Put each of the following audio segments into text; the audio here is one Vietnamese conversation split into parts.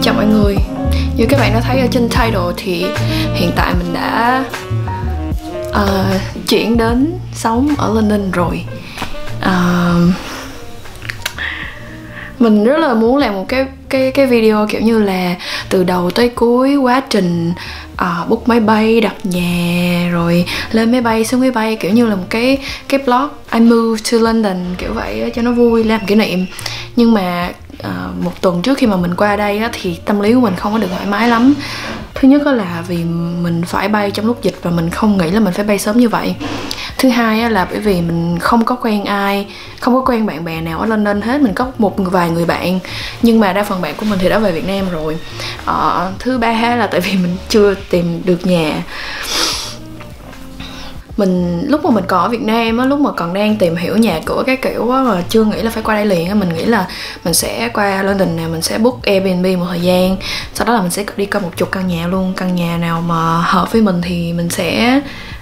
Chào mọi người, như các bạn đã thấy ở trên title thì hiện tại mình đã chuyển đến sống ở London rồi. Mình rất là muốn làm một cái video kiểu như là từ đầu tới cuối quá trình book máy bay, đặt nhà, rồi lên máy bay, xuống máy bay, kiểu như là một cái blog I moved to London kiểu vậy cho nó vui, làm kỷ niệm. Nhưng mà một tuần trước khi mà mình qua đây á, thì tâm lý của mình không có được thoải mái lắm. Thứ nhất là vì mình phải bay trong lúc dịch và mình không nghĩ là mình phải bay sớm như vậy. Thứ hai là bởi vì mình không có quen ai, không có quen bạn bè nào ở London hết. Mình có vài người bạn, nhưng mà đa phần bạn của mình thì đã về Việt Nam rồi. Thứ ba là tại vì mình chưa tìm được nhà. Lúc mà mình còn ở Việt Nam á, lúc mà còn đang tìm hiểu nhà cửa cái kiểu á, mà chưa nghĩ là phải qua đây liền á, mình nghĩ là mình sẽ qua London này, mình sẽ book Airbnb một thời gian, sau đó là mình sẽ đi coi 10 căn nhà luôn. Căn nhà nào mà hợp với mình thì mình sẽ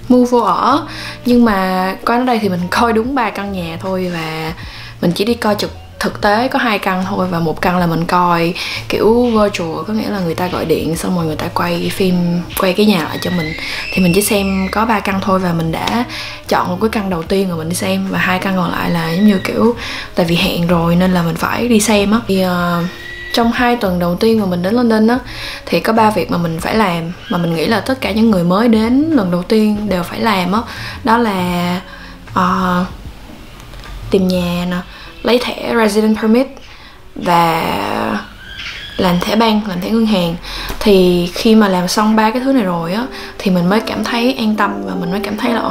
mua vô ở. Nhưng mà qua đến đây thì mình coi đúng 3 căn nhà thôi, và mình chỉ đi coi thực tế có 2 căn thôi, và 1 căn là mình coi kiểu virtual, có nghĩa là người ta gọi điện xong rồi người ta quay phim, quay cái nhà lại cho mình. Thì mình chỉ xem có 3 căn thôi, và mình đã chọn một cái căn đầu tiên rồi mình đi xem, và 2 căn còn lại là giống như kiểu tại vì hẹn rồi nên là mình phải đi xem á. Thì trong 2 tuần đầu tiên mà mình đến London á, thì có 3 việc mà mình phải làm, mà mình nghĩ là tất cả những người mới đến lần đầu tiên đều phải làm á. Đó là tìm nhà nè, lấy thẻ resident permit và làm thẻ bank, làm thẻ ngân hàng. Thì khi mà làm xong 3 cái thứ này rồi á, thì mình mới cảm thấy an tâm, và mình mới cảm thấy là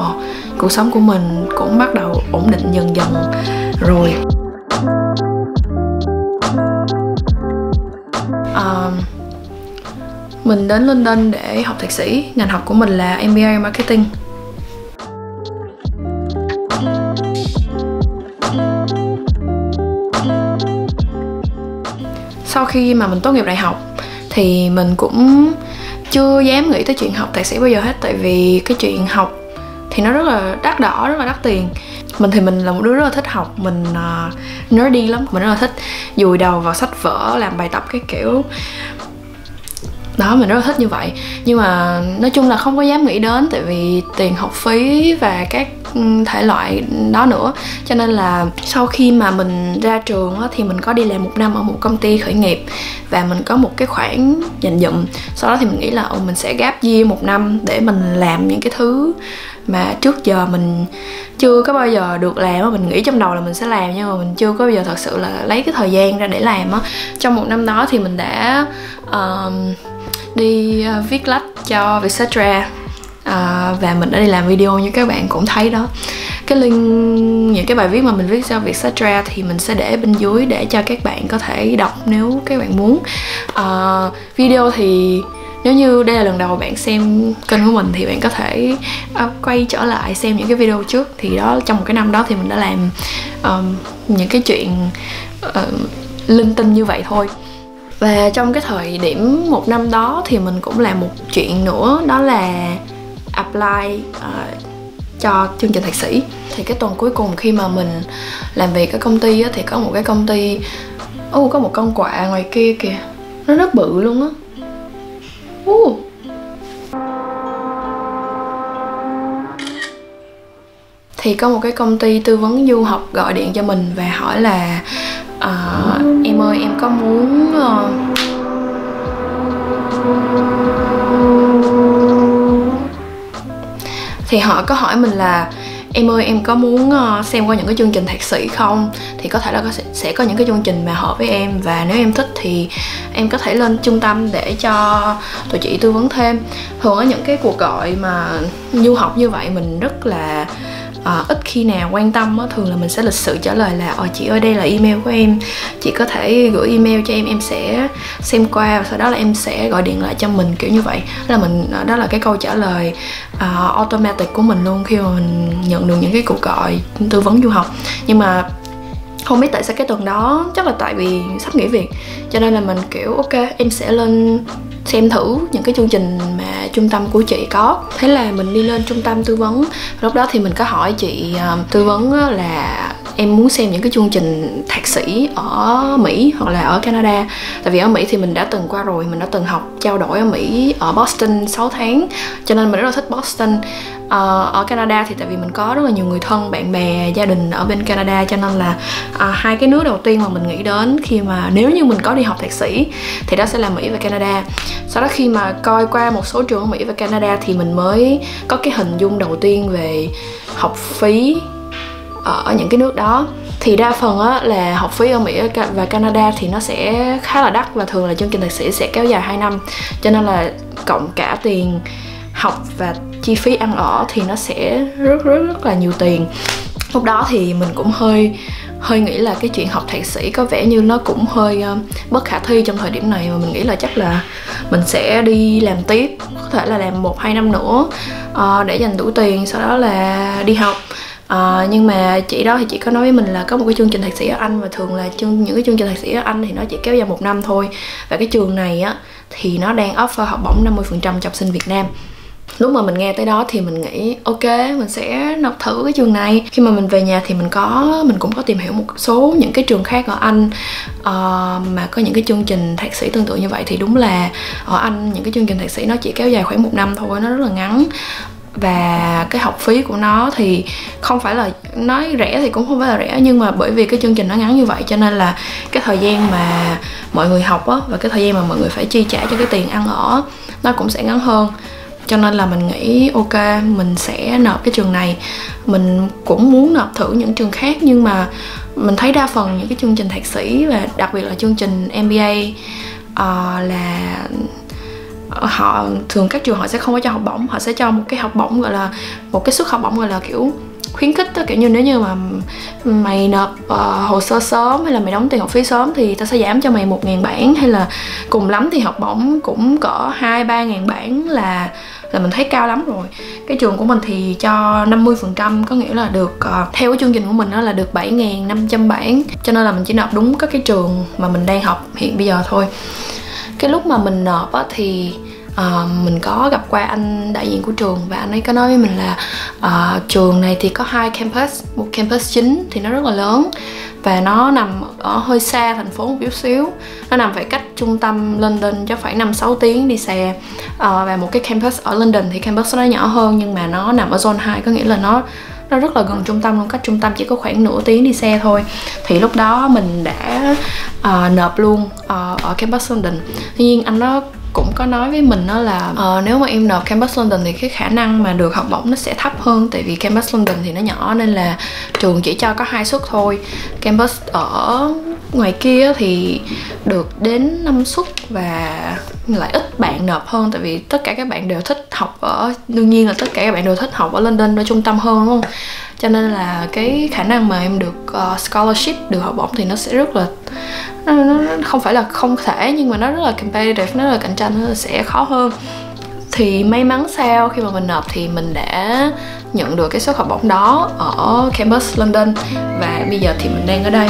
cuộc sống của mình cũng bắt đầu ổn định dần dần rồi. Mình đến London để học thạc sĩ, ngành học của mình là MBA Marketing. Sau khi mà mình tốt nghiệp đại học thì mình cũng chưa dám nghĩ tới chuyện học thạc sĩ bao giờ hết. Tại vì cái chuyện học thì nó rất là đắt đỏ, rất là đắt tiền. Mình là một đứa rất là thích học, mình nerdy lắm. Mình rất là thích dùi đầu vào sách vở, làm bài tập cái kiểu đó, mình rất là thích như vậy. Nhưng mà nói chung là không có dám nghĩ đến, tại vì tiền học phí và các thể loại đó nữa. Cho nên là sau khi mà mình ra trường á, thì mình có đi làm 1 năm ở một công ty khởi nghiệp, và mình có một cái khoản dành dụm. Sau đó thì mình nghĩ là mình sẽ gap year 1 năm để mình làm những cái thứ mà trước giờ mình chưa có bao giờ được làm. Mình nghĩ trong đầu là mình sẽ làm, nhưng mà mình chưa có bao giờ thật sự là lấy cái thời gian ra để làm á. Trong 1 năm đó thì mình đã đi viết lách cho Vietcetera, và mình đã đi làm video như các bạn cũng thấy đó. Cái link những cái bài viết mà mình viết cho Vietcetera thì mình sẽ để bên dưới để cho các bạn có thể đọc nếu các bạn muốn. Video thì nếu như đây là lần đầu bạn xem kênh của mình thì bạn có thể quay trở lại xem những cái video trước. Thì đó, trong một cái năm đó thì mình đã làm những cái chuyện linh tinh như vậy thôi. Và trong cái thời điểm 1 năm đó thì mình cũng làm một chuyện nữa, đó là apply cho chương trình thạc sĩ. Thì cái tuần cuối cùng khi mà mình làm việc ở công ty á, thì có một cái công ty có một con quạ ngoài kia kìa, nó rất bự luôn á. Thì có một cái công ty tư vấn du học gọi điện cho mình và hỏi là em ơi, em có muốn thì họ có hỏi mình là em ơi, em có muốn xem qua những cái chương trình thạc sĩ không? Thì có thể là sẽ có những cái chương trình mà hợp với em, và nếu em thích thì em có thể lên trung tâm để cho tụi chị tư vấn thêm. Thường ở những cái cuộc gọi mà du học như vậy mình rất là ít khi nào quan tâm á. Thường là mình sẽ lịch sự trả lời là chị ơi, đây là email của em, chị có thể gửi email cho em sẽ xem qua, và sau đó là em sẽ gọi điện lại cho mình, kiểu như vậy. Đó là cái câu trả lời automatic của mình luôn khi mà mình nhận được những cái cuộc gọi tư vấn du học. Nhưng mà không biết tại sao cái tuần đó, chắc là tại vì sắp nghỉ việc, cho nên là mình kiểu ok, em sẽ lên xem thử những cái chương trình mà trung tâm của chị có. Thế là mình đi lên trung tâm tư vấn. Lúc đó thì mình có hỏi chị tư vấn là em muốn xem những cái chương trình thạc sĩ ở Mỹ hoặc là ở Canada. Tại vì ở Mỹ thì mình đã từng qua rồi, mình đã từng học trao đổi ở Mỹ, ở Boston 6 tháng, cho nên mình rất là thích Boston. Ở Canada thì tại vì mình có rất là nhiều người thân, bạn bè, gia đình ở bên Canada, cho nên là hai cái nước đầu tiên mà mình nghĩ đến khi mà nếu như mình có đi học thạc sĩ thì đó sẽ là Mỹ và Canada. Sau đó khi mà coi qua một số trường ở Mỹ và Canada thì mình mới có cái hình dung đầu tiên về học phí ở những cái nước đó. Thì đa phần á, là học phí ở Mỹ và Canada thì nó sẽ khá là đắt, và thường là chương trình thạc sĩ sẽ kéo dài 2 năm, cho nên là cộng cả tiền học và chi phí ăn ở thì nó sẽ rất là nhiều tiền. Lúc đó thì mình cũng hơi nghĩ là cái chuyện học thạc sĩ có vẻ như nó cũng hơi bất khả thi trong thời điểm này, mà mình nghĩ là chắc là mình sẽ đi làm tiếp, có thể là làm 1-2 năm nữa để dành đủ tiền, sau đó là đi học. Nhưng mà chị đó thì chị có nói với mình là có một cái chương trình thạc sĩ ở Anh, và thường là những cái chương trình thạc sĩ ở Anh thì nó chỉ kéo dài 1 năm thôi. Và cái trường này á thì nó đang offer học bổng 50% cho học sinh Việt Nam. Lúc mà mình nghe tới đó thì mình nghĩ ok, mình sẽ nộp thử cái trường này. Khi mà mình về nhà thì mình cũng có tìm hiểu một số những cái trường khác ở Anh mà có những cái chương trình thạc sĩ tương tự như vậy. Thì đúng là ở Anh những cái chương trình thạc sĩ nó chỉ kéo dài khoảng 1 năm thôi, nó rất là ngắn. Và cái học phí của nó thì không phải là nói rẻ thì cũng không phải là rẻ, nhưng mà bởi vì cái chương trình nó ngắn như vậy cho nên là cái thời gian mà mọi người học á, và cái thời gian mà mọi người phải chi trả cho cái tiền ăn ở nó cũng sẽ ngắn hơn. Cho nên là mình nghĩ ok, mình sẽ nộp cái trường này. Mình cũng muốn nộp thử những trường khác, nhưng mà mình thấy đa phần những cái chương trình thạc sĩ và đặc biệt là chương trình MBA là họ thường các trường họ sẽ không có cho học bổng, họ sẽ cho một cái học bổng gọi là một cái suất học bổng gọi là kiểu khuyến khích đó, kiểu như nếu như mà mày nộp hồ sơ sớm hay là mày đóng tiền học phí sớm thì ta sẽ giảm cho mày 1.000 bảng, hay là cùng lắm thì học bổng cũng cỡ 2-3.000 bảng là mình thấy cao lắm rồi. Cái trường của mình thì cho 50%, có nghĩa là được theo cái chương trình của mình đó là được 7.500 bảng, cho nên là mình chỉ nộp đúng các cái trường mà mình đang học hiện bây giờ thôi. Cái lúc mà mình nộp á, thì mình có gặp qua anh đại diện của trường, và anh ấy có nói với mình là trường này thì có 2 campus, một campus chính thì nó rất là lớn và nó nằm ở hơi xa thành phố một chút xíu, nó nằm phải cách trung tâm London chắc phải 5-6 tiếng đi xe. Và một cái campus ở London thì campus nó nhỏ hơn, nhưng mà nó nằm ở zone 2, có nghĩa là nó rất là gần trung tâm luôn, cách trung tâm chỉ có khoảng nửa tiếng đi xe thôi. Thì lúc đó mình đã nộp luôn ở campus London. Tuy nhiên anh nó cũng có nói với mình đó là nếu mà em nộp campus London thì cái khả năng mà được học bổng nó sẽ thấp hơn, tại vì campus London thì nó nhỏ nên là trường chỉ cho có 2 suất thôi. Campus ở ngoài kia thì được đến 5 suất và lại ít bạn nộp hơn, tại vì tất cả các bạn đều thích học đương nhiên là tất cả các bạn đều thích học ở London, ở trung tâm hơn, đúng không? Cho nên là cái khả năng mà em được scholarship, được học bổng thì nó sẽ rất là nó không phải là không thể, nhưng mà nó rất là competitive, nó rất là cạnh tranh, nó sẽ khó hơn. Thì may mắn sao khi mà mình nộp thì mình đã nhận được cái suất học bổng đó ở campus London, và bây giờ thì mình đang ở đây.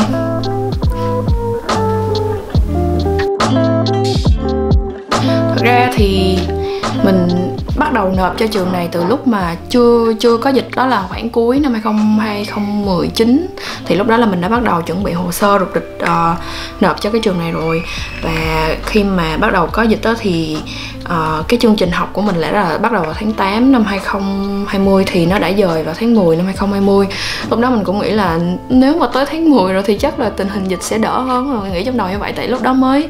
Thật ra thì mình bắt đầu nộp cho trường này từ lúc mà chưa có dịch, đó là khoảng cuối năm 2019. Thì lúc đó là mình đã bắt đầu chuẩn bị hồ sơ rục rịch nộp cho cái trường này rồi. Và khi mà bắt đầu có dịch đó thì cái chương trình học của mình là bắt đầu vào tháng 8 năm 2020, thì nó đã dời vào tháng 10 năm 2020. Lúc đó mình cũng nghĩ là nếu mà tới tháng 10 rồi thì chắc là tình hình dịch sẽ đỡ hơn, rồi mình nghĩ trong đầu như vậy, tại lúc đó mới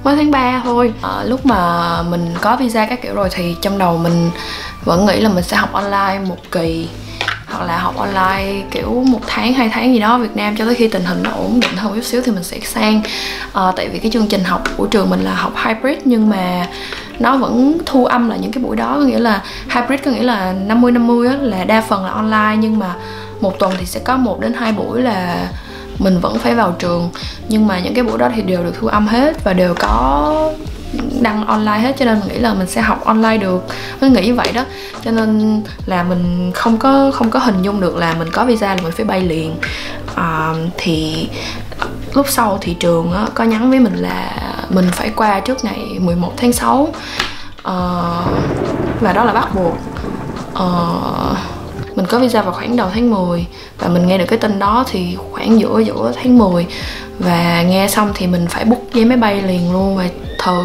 tháng 3 thôi. Lúc mà mình có visa các kiểu rồi thì trong đầu mình vẫn nghĩ là mình sẽ học online 1 kỳ, hoặc là học online kiểu 1 tháng 2 tháng gì đó ở Việt Nam, cho tới khi tình hình nó ổn định hơn chút xíu thì mình sẽ sang. Tại vì cái chương trình học của trường mình là học hybrid, nhưng mà nó vẫn thu âm lại những cái buổi đó, có nghĩa là hybrid có nghĩa là 50-50 á, là đa phần là online, nhưng mà một tuần thì sẽ có 1 đến 2 buổi là mình vẫn phải vào trường. Nhưng mà những cái buổi đó thì đều được thu âm hết và đều có đăng online hết, cho nên mình nghĩ là mình sẽ học online được, mình nghĩ như vậy đó. Cho nên là mình không có hình dung được là mình có visa là mình phải bay liền. Thì lúc sau thì trường có nhắn với mình là mình phải qua trước ngày 11 tháng 6. Và đó là bắt buộc. Mình có visa vào khoảng đầu tháng 10 và mình nghe được cái tin đó thì khoảng giữa tháng 10. Và nghe xong thì mình phải book vé máy bay liền luôn. Và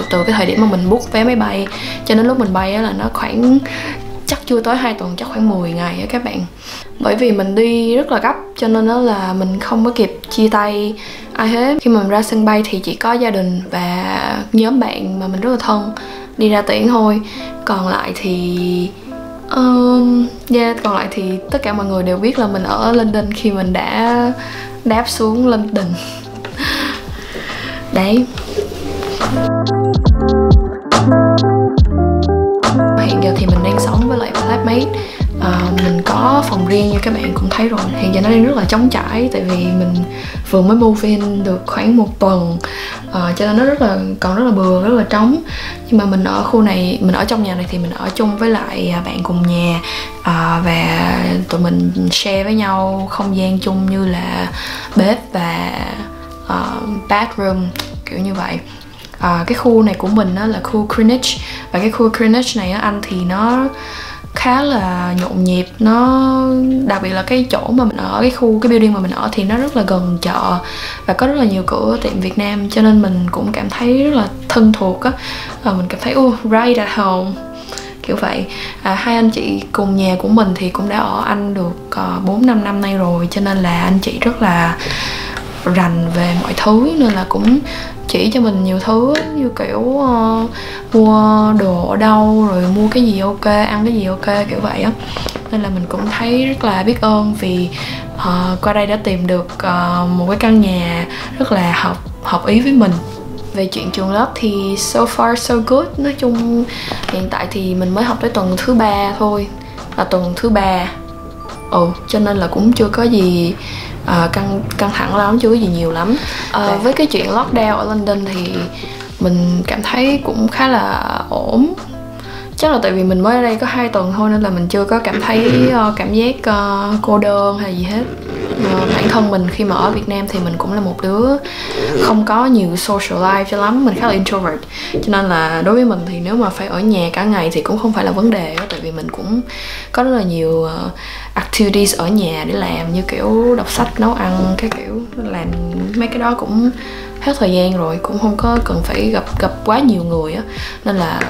từ cái thời điểm mà mình book vé máy bay cho đến lúc mình bay á là nó khoảng chắc chưa tới 2 tuần, chắc khoảng 10 ngày á các bạn. Bởi vì mình đi rất là gấp cho nên đó là mình không có kịp chia tay ai hết. Khi mà mình ra sân bay thì chỉ có gia đình và nhóm bạn mà mình rất là thân đi ra tiễn thôi. Còn lại thì còn lại thì tất cả mọi người đều biết là mình ở London khi mình đã đáp xuống London. Đấy. Hiện giờ thì mình đang sống với lại flatmate. Mình có phòng riêng như các bạn cũng thấy rồi. Hiện giờ nó đang rất là trống trải tại vì mình vừa mới move in được khoảng 1 tuần, cho nên nó còn rất là bừa, rất là trống. Nhưng mà mình ở khu này, mình ở trong nhà này thì mình ở chung với lại bạn cùng nhà, và tụi mình share với nhau không gian chung như là bếp và bathroom, kiểu như vậy. Cái khu này của mình là khu Greenwich. Và cái khu Greenwich này anh thì nó khá là nhộn nhịp. Nó đặc biệt là cái chỗ mà mình ở, cái building mà mình ở thì nó rất là gần chợ và có rất là nhiều cửa tiệm Việt Nam, cho nên mình cũng cảm thấy rất là thân thuộc á. Mình cảm thấy right at home, kiểu vậy. Hai anh chị cùng nhà của mình thì cũng đã ở Anh được 4-5 năm nay rồi, cho nên là anh chị rất là rành về mọi thứ, nên là cũng chỉ cho mình nhiều thứ như kiểu mua đồ ở đâu, rồi mua cái gì ok, ăn cái gì ok, kiểu vậy á. Nên là mình cũng thấy rất là biết ơn vì qua đây đã tìm được một cái căn nhà rất là hợp ý với mình. Về chuyện trường lớp thì so far so good. Nói chung hiện tại thì mình mới học tới tuần thứ 3 thôi, là tuần thứ 3. Cho nên là cũng chưa có gì căng thẳng lắm, chưa có gì nhiều lắm. Với cái chuyện lockdown ở London thì mình cảm thấy cũng khá là ổn. Chắc là tại vì mình mới ở đây có 2 tuần thôi nên là mình chưa có cảm thấy cảm giác cô đơn hay gì hết. Bản thân mình khi mà ở Việt Nam thì mình cũng là một đứa không có nhiều social life cho lắm, mình khá là introvert. Cho nên là đối với mình thì nếu mà phải ở nhà cả ngày thì cũng không phải là vấn đề đó, tại vì mình cũng có rất là nhiều activities ở nhà để làm, như kiểu đọc sách, nấu ăn, cái kiểu. Làm mấy cái đó cũng hết thời gian rồi, cũng không có cần phải gặp quá nhiều người á. Nên là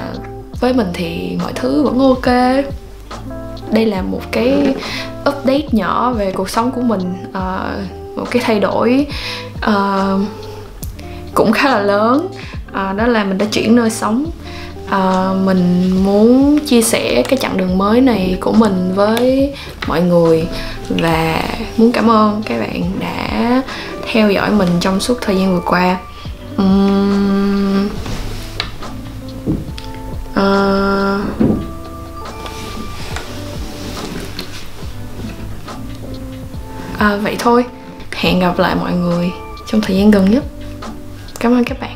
với mình thì mọi thứ vẫn ok. Đây là một cái update nhỏ về cuộc sống của mình, một cái thay đổi cũng khá là lớn. Đó là mình đã chuyển nơi sống. Mình muốn chia sẻ cái chặng đường mới này của mình với mọi người và muốn cảm ơn các bạn đã theo dõi mình trong suốt thời gian vừa qua. Vậy thôi, hẹn gặp lại mọi người trong thời gian gần nhất. Cảm ơn các bạn.